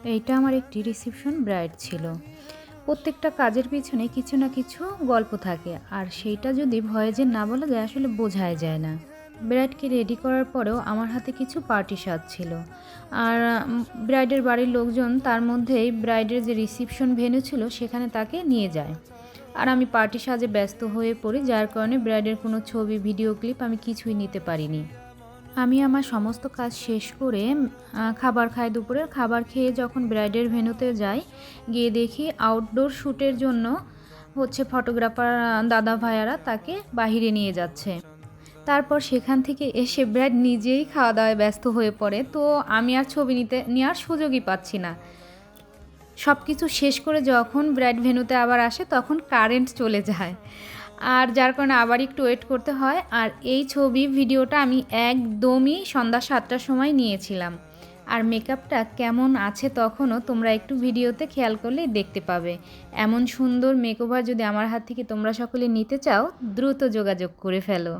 এইটা আমার একটি রিসেপশন ব্রাইড ছিল। প্রত্যেকটা কাজের পিছনে কিছু না কিছু গল্প থাকে, আর সেইটা যদি ভয়েজে না বলা যায় আসলে বোঝাই যায় না। ব্রাইডকে রেডি করার পরেও আমার হাতে কিছু পার্টি সাজ ছিল। আর ব্রাইডের বাড়ির লোকজন তার মধ্যেই ব্রাইডের যে রিসেপশন ভেন্যু ছিল সেখানে তাকে নিয়ে যায়। আর আমি পার্টি সাজে ব্যস্ত হয়ে পড়ি, যার কারণে ব্রাইডের কোনো ছবি, ভিডিও ক্লিপ আমি কিছুই নিতে পারিনি। আমি আমার সমস্ত কাজ শেষ করে খাবার খাই। দুপুরের খাবার খেয়ে যখন ব্রাইডের ভেন্যুতে যাই, গিয়ে দেখি আউটডোর শ্যুটের জন্য ফটোগ্রাফার দাদা ভাইয়ারা তাকে বাহিরে নিয়ে যাচ্ছে। তারপর সেখান থেকে এসে ব্রাইড নিজেই খাওয়া-দাওয়ায় ব্যস্ত হয়ে পড়ে। তো আমি আর ছবি নেওয়ার সুযোগই পাচ্ছি না। সবকিছু শেষ করে যখন ব্রাইড ভেন্যুতে আবার আসে তখন কারেন্ট চলে যায়। আর যার কারণে আবার একটু ওয়েট করতে হয়। আর এই ভিডিওটা আমি একদমই সন্ধ্যা ৭টার সময় নিয়েছিলাম। আর মেকআপটা কেমন আছে তখনও তোমরা একটু ভিডিওতে খেয়াল করলেই দেখতে পাবে। এমন সুন্দর মেকওভার যদি আমার হাত থেকে তোমরা সকলে নিতে চাও, দ্রুত যোগাযোগ করে ফেলো।